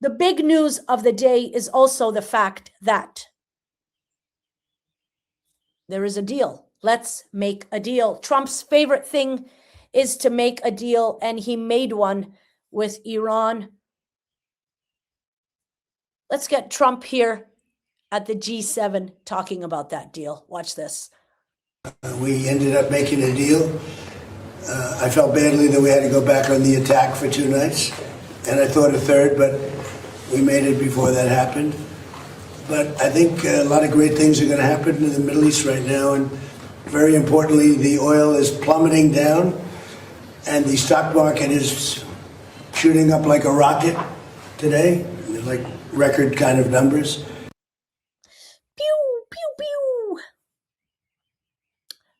the big news of the day is also the fact that there is a deal. Let's make a deal. Trump's favorite thing is to make a deal, and he made one with Iran. Let's get Trump here at the G7 talking about that deal. Watch this. We ended up making a deal. I felt badly that we had to go back on the attack for 2 nights, and I thought a third, but we made it before that happened. But I think a lot of great things are going to happen in the Middle East right now, and very importantly, the oil is plummeting down, and the stock market is shooting up like a rocket today, like record kind of numbers. Pew, pew, pew.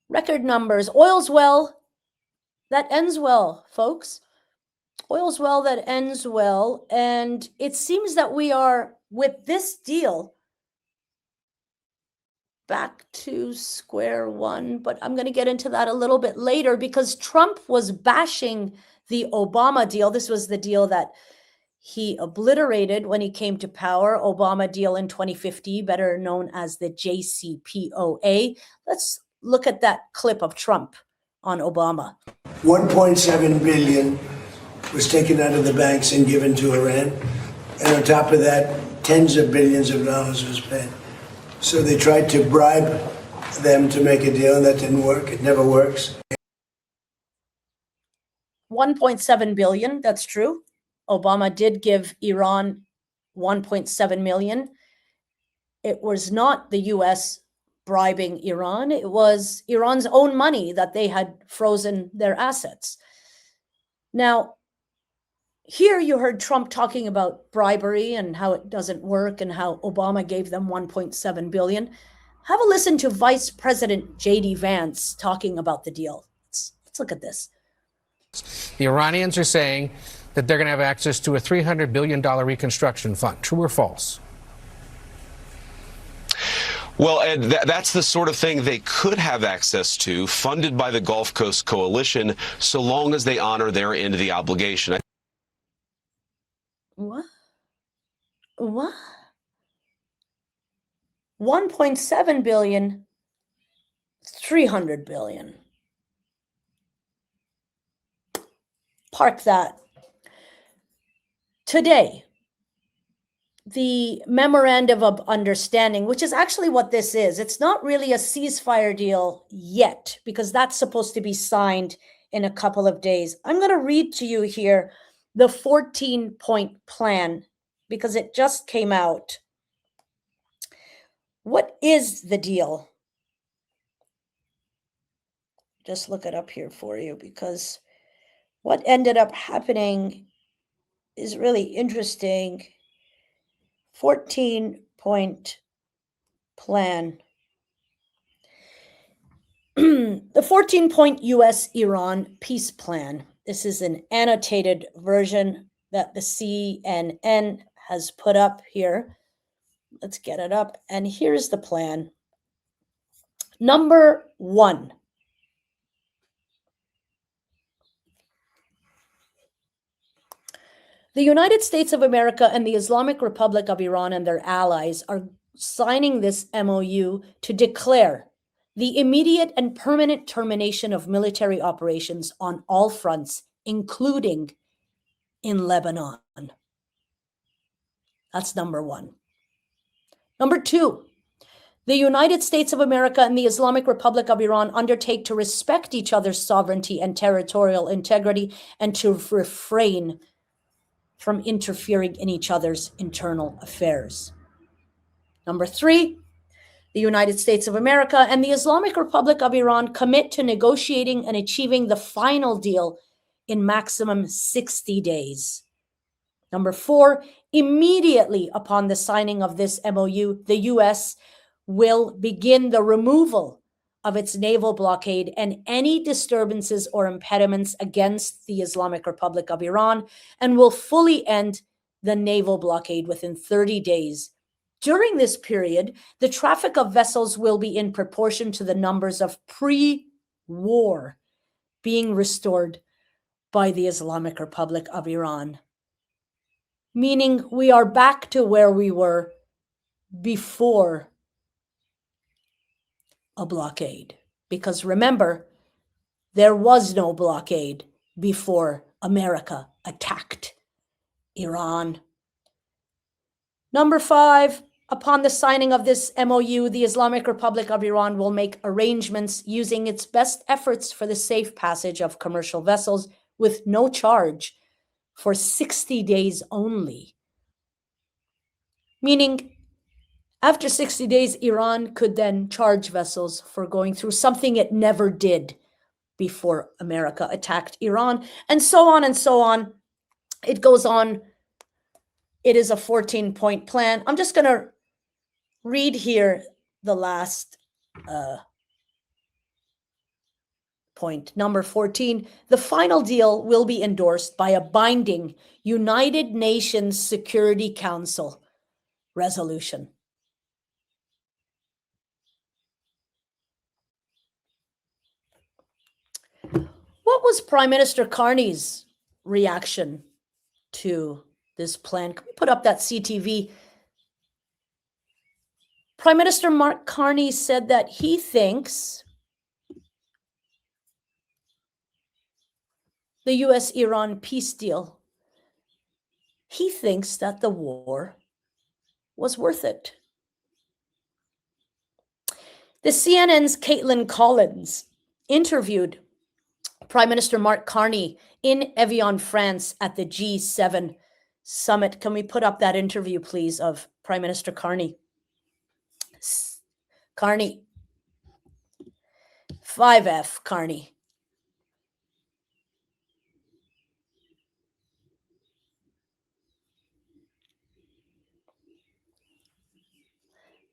Record numbers. Oil's well. That ends well, folks. Oil's well, that ends well. And it seems that we are, with this deal, back to square one. But I'm going to get into that a little bit later, because Trump was bashing the Obama deal. This was the deal that he obliterated when he came to power. Obama deal in 2050, better known as the JCPOA. Let's look at that clip of Trump on Obama. 1.7 billion was taken out of the banks and given to Iran. And on top of that, tens of billions of dollars was spent. So they tried to bribe them to make a deal, and that didn't work. It never works. 1.7 billion, that's true. Obama did give Iran 1.7 million. It was not the US bribing Iran. It was Iran's own money that they had frozen their assets. Now, here you heard Trump talking about bribery and how it doesn't work and how Obama gave them 1.7 billion. Have a listen to Vice President J.D. Vance talking about the deal. Let's look at this. The Iranians are saying that they're going to have access to a $300 billion reconstruction fund. True or false? Well, Ed, that's the sort of thing they could have access to, funded by the Gulf Coast Coalition, so long as they honor their end of the obligation. What? 1.7 billion, 300 billion. Park that. Today, the memorandum of understanding, which is actually what this is, it's not really a ceasefire deal yet, because that's supposed to be signed in a couple of days. I'm going to read to you here the 14-point plan, because it just came out. What is the deal? Just look it up here for you, because what ended up happening is really interesting. 14-point plan. The 14-point U.S.-Iran peace plan. This is an annotated version that the CNN has put up here. Let's get it up. And here's the plan. Number 1. The United States of America and the Islamic Republic of Iran and their allies are signing this MOU to declare the immediate and permanent termination of military operations on all fronts, including in Lebanon. That's number 1. Number 2, the United States of America and the Islamic Republic of Iran undertake to respect each other's sovereignty and territorial integrity and to refrain from interfering in each other's internal affairs. Number 3, the United States of America and the Islamic Republic of Iran commit to negotiating and achieving the final deal in maximum 60 days. Number 4, immediately upon the signing of this MOU, the U.S. will begin the removal of its naval blockade and any disturbances or impediments against the Islamic Republic of Iran, and will fully end the naval blockade within 30 days. During this period, the traffic of vessels will be in proportion to the numbers of pre-war being restored by the Islamic Republic of Iran. meaning we are back to where we were before a blockade. Because remember, there was no blockade before America attacked Iran. Number 5, upon the signing of this MOU, the Islamic Republic of Iran will make arrangements using its best efforts for the safe passage of commercial vessels with no charge for 60 days only. Meaning, after 60 days, Iran could then charge vessels for going through something it never did before America attacked Iran, and so on and so on. It goes on. It is a 14-point plan. I'm just going to read here the last point. Number 14, the final deal will be endorsed by a binding United Nations Security Council resolution. What was Prime Minister Carney's reaction to this plan? Can we put up that CTV? Prime Minister Mark Carney said that he thinks the US-Iran peace deal, he thinks that the war was worth it. The CNN's Caitlin Collins interviewed Prime Minister Mark Carney in Evian, France at the G7 summit. Can we put up that interview, please, of Prime Minister Carney? Carney. 5F Carney.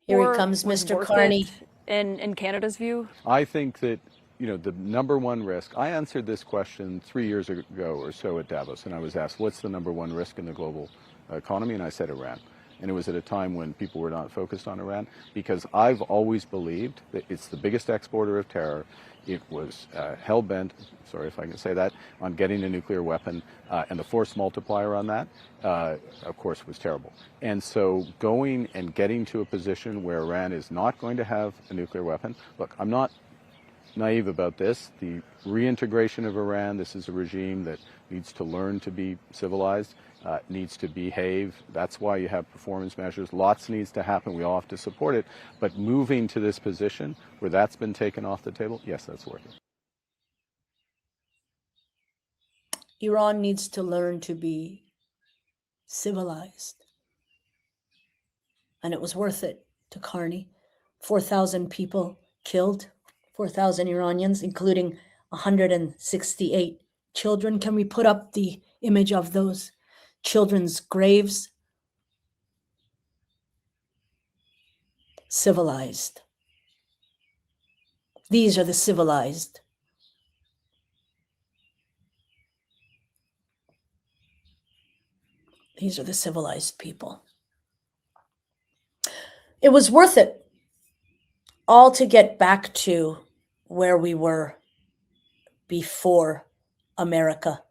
Here he comes, Mr. Carney. In Canada's view? I think that, the number one risk, I answered this question 3 years ago or so at Davos, and I was asked, what's the number one risk in the global economy? And I said Iran. And it was at a time when people were not focused on Iran, because I've always believed that it's the biggest exporter of terror. It was hell-bent, sorry if I can say that, on getting a nuclear weapon, and the force multiplier on that, of course, was terrible. And so going and getting to a position where Iran is not going to have a nuclear weapon, look, I'm not naive about this. The reintegration of Iran, this is a regime that needs to learn to be civilized, needs to behave. That's why you have performance measures. Lots needs to happen. We all have to support it. But moving to this position where that's been taken off the table, yes, that's worth it. Iran needs to learn to be civilized. And it was worth it to Carney. 4,000 people killed, 4,000 Iranians, including 168 children. Can we put up the image of those children's graves? Civilized. These are the civilized. These are the civilized people. It was worth it all to get back to where we were before America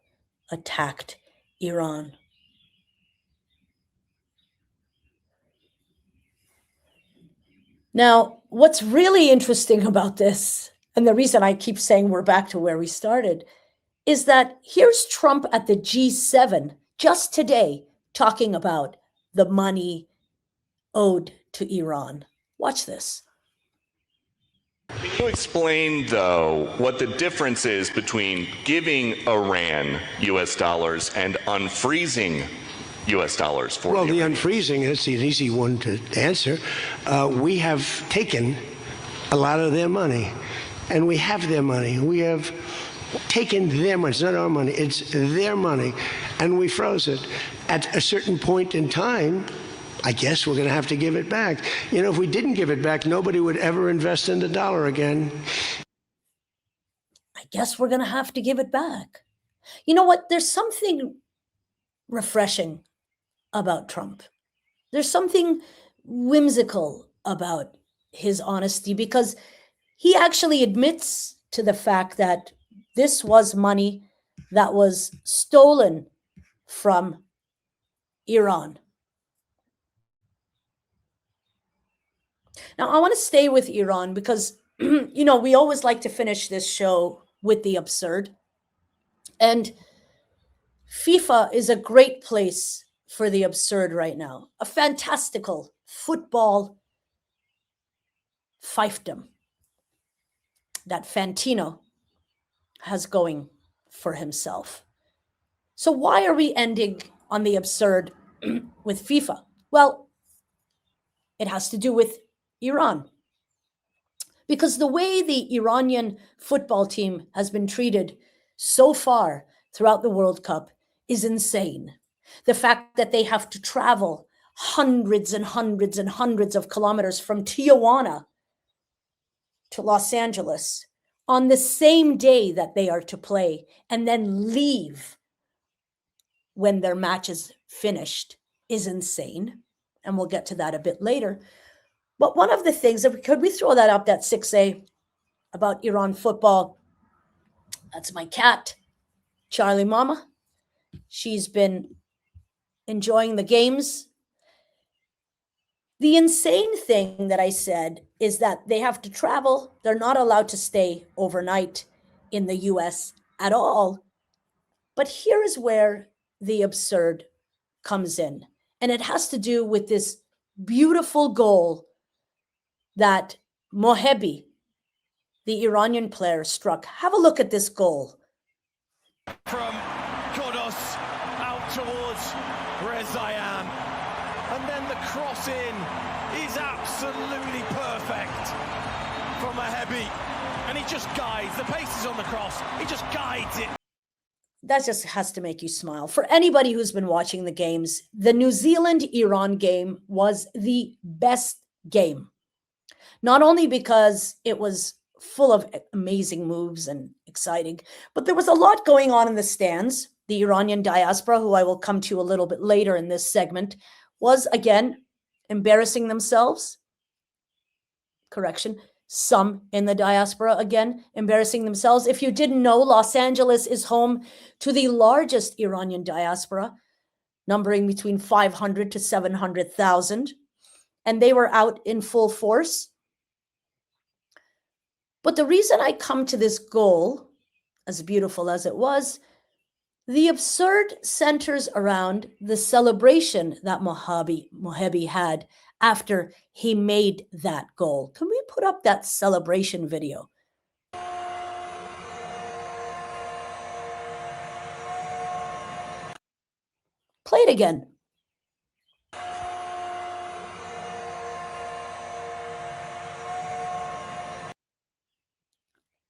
attacked Iran. Now, what's really interesting about this, and the reason I keep saying we're back to where we started, is that here's Trump at the G7 just today talking about the money owed to Iran. Watch this. Can you explain, though, what the difference is between giving Iran U.S. dollars and unfreezing U.S. dollars for Well, the the unfreezing is an easy one to answer. We have taken a lot of their money, and we have their money. We have taken their money. It's not our money. It's their money, and we froze it. At a certain point in time, I guess we're going to have to give it back. If we didn't give it back, nobody would ever invest in the dollar again. I guess we're going to have to give it back. You know what? There's something refreshing about Trump. There's something whimsical about his honesty, because he actually admits to the fact that this was money that was stolen from Iran. Now, I want to stay with Iran because, we always like to finish this show with the absurd. And FIFA is a great place for the absurd right now. A fantastical football fiefdom that Fantino has going for himself. So why are we ending on the absurd with FIFA? Well, it has to do with Iran. Because the way the Iranian football team has been treated so far throughout the World Cup is insane. The fact that they have to travel hundreds and hundreds and hundreds of kilometers from Tijuana to Los Angeles on the same day that they are to play and then leave when their match is finished is insane. And we'll get to that a bit later. But one of the things, could we throw that up, that 6A about Iran football? That's my cat, Charlie Mama. She's been enjoying the games. The insane thing that I said is that they have to travel. They're not allowed to stay overnight in the US at all. But here is where the absurd comes in. And it has to do with this beautiful goal that Mohebi, the Iranian player, struck. Have a look at this goal. From Kodos out towards Rezayan. And then the cross in is absolutely perfect from Mohebi. And he just guides. The pace is on the cross. He just guides it. That just has to make you smile. For anybody who's been watching the games, the New Zealand-Iran game was the best game. Not only because it was full of amazing moves and exciting, but there was a lot going on in the stands. The Iranian diaspora, who I will come to a little bit later in this segment, was again embarrassing themselves. Correction. Some in the diaspora, again, embarrassing themselves. If you didn't know, Los Angeles is home to the largest Iranian diaspora, numbering between 500 to 700,000. And they were out in full force. But the reason I come to this goal, as beautiful as it was, the absurd centers around the celebration that Mohebi had after he made that goal. Can we put up that celebration video? Play it again.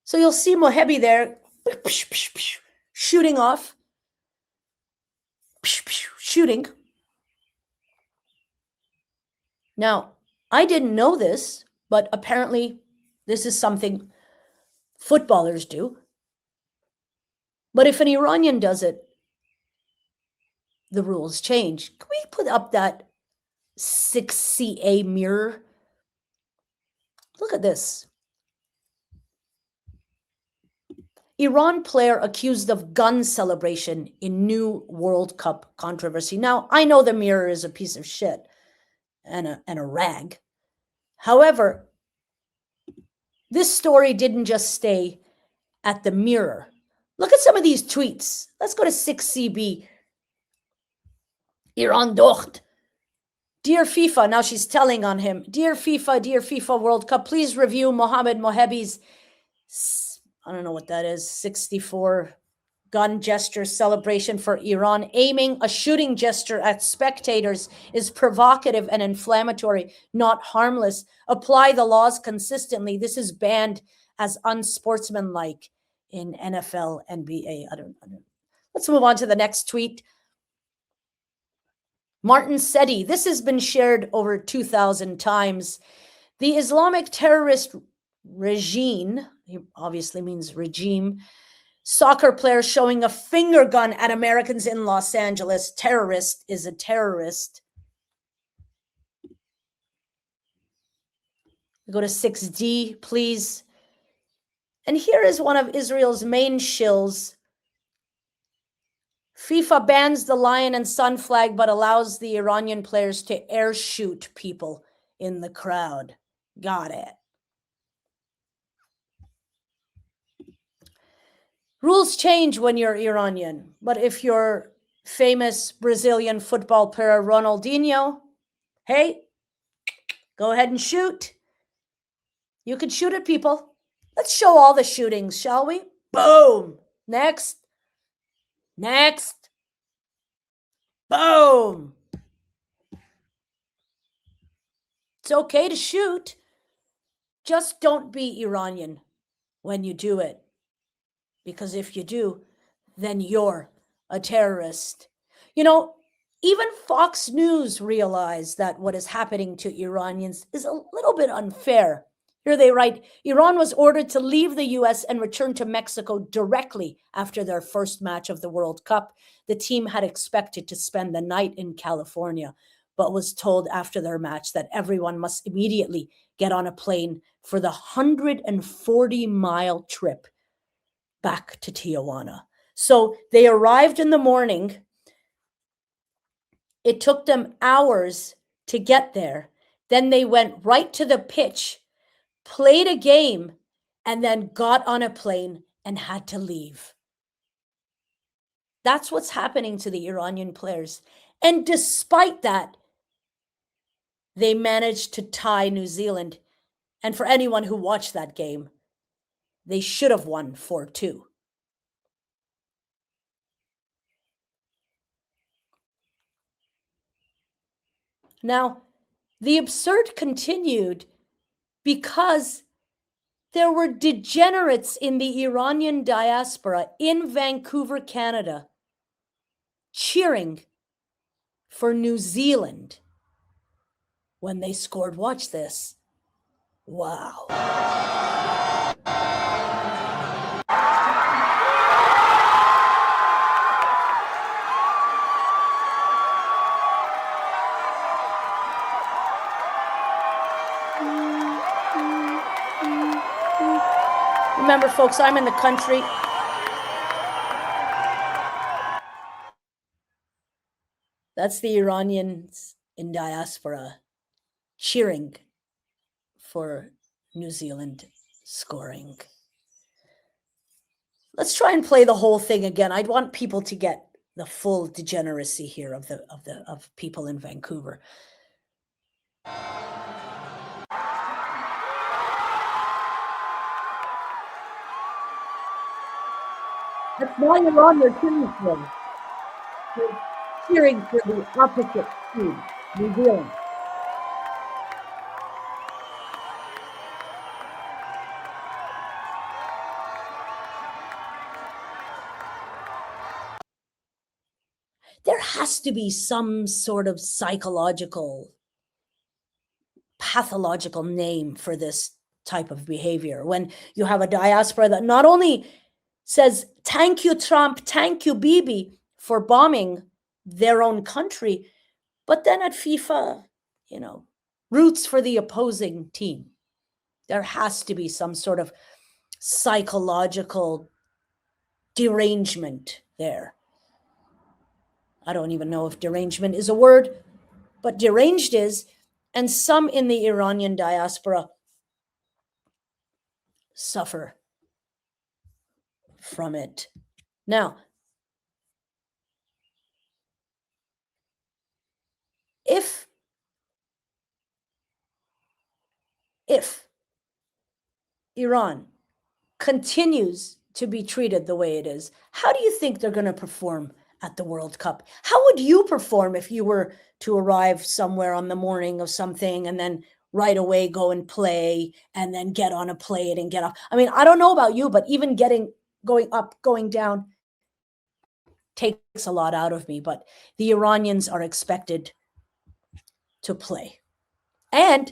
So you'll see Mohebi there shooting off, shooting. Now, I didn't know this, but apparently this is something footballers do. But if an Iranian does it, the rules change. Can we put up that 6CA mirror? Look at this. Iran player accused of gun celebration in new World Cup controversy. Now, I know the mirror is a piece of shit and a rag. However, this story didn't just stay at the mirror. Look at some of these tweets. Let's go to 6CB. Iran docht. Dear FIFA, now she's telling on him. Dear FIFA World Cup, please review Mohammed Mohebi's, I don't know what that is, 64 gun gesture celebration for Iran. Aiming a shooting gesture at spectators is provocative and inflammatory, not harmless. Apply the laws consistently. This is banned as unsportsmanlike in NFL, NBA. I don't. Let's move on to the next tweet. Martin Seti, this has been shared over 2,000 times. The Islamic terrorist regime, he obviously means regime, soccer player showing a finger gun at Americans in Los Angeles. Terrorist is a terrorist. Go to 6D, please. And here is one of Israel's main shills FIFA bans the lion and sun flag, but allows the Iranian players to air shoot people in the crowd. Got it. Rules change when you're Iranian, but if you're famous Brazilian football player Ronaldinho, hey, go ahead and shoot. You can shoot at people. Let's show all the shootings, shall we? Boom. Next. Next. Boom. It's okay to shoot. Just don't be Iranian when you do it. Because if you do, then you're a terrorist. You know, even Fox News realized that what is happening to Iranians is a little bit unfair. Here they write, Iran was ordered to leave the US and return to Mexico directly after their first match of the World Cup. The team had expected to spend the night in California, but was told after their match that everyone must immediately get on a plane for the 140-mile trip back to Tijuana. So they arrived in the morning. It took them hours to get there. Then they went right to the pitch, played a game, and then got on a plane and had to leave. That's what's happening to the Iranian players. And despite that, they managed to tie New Zealand. And for anyone who watched that game, they should have won 4-2. Now, the absurd continued because there were degenerates in the Iranian diaspora in Vancouver, Canada, cheering for New Zealand when they scored. Watch this. Wow. Remember, folks, I'm in the country. That's the Iranians in diaspora cheering for New Zealand scoring. Let's try and play the whole thing again. I'd want people to get the full degeneracy here of people in Vancouver. That's why you're on their cheering for. They're cheering for the opposite team, New Zealand. There has to be some sort of psychological, pathological name for this type of behavior. When you have a diaspora that not only says, thank you, Trump, thank you, Bibi, for bombing their own country, but then at FIFA, roots for the opposing team. There has to be some sort of psychological derangement there. I don't even know if derangement is a word, but deranged is, and some in the Iranian diaspora suffer from it. Now, if Iran continues to be treated the way it is, how do you think they're going to perform at the World Cup? How would you perform if you were to arrive somewhere on the morning of something and then right away go and play and then get on a plane and get off? I mean, I don't know about you, but even going up, going down takes a lot out of me. But the Iranians are expected to play. And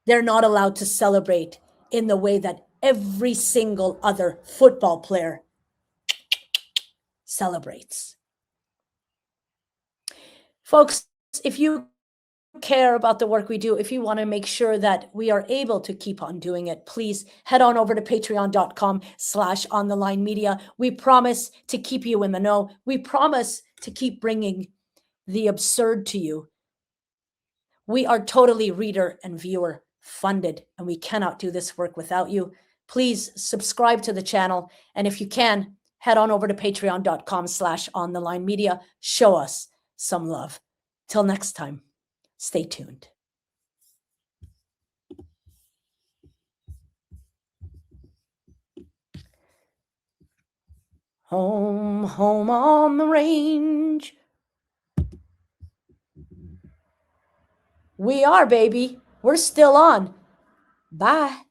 they're not allowed to celebrate in the way that every single other football player celebrates. Folks, if you care about the work we do, if you want to make sure that we are able to keep on doing it, please head on over to patreon.com/ontheline-media. We promise to keep you in the know. We promise to keep bringing the absurd to you. We are totally reader and viewer funded, and we cannot do this work without you. Please subscribe to the channel. And if you can, head on over to patreon.com/ontheline-media. Show us some love. Till next time, stay tuned. Home, home on the range. We are, baby. We're still on. Bye.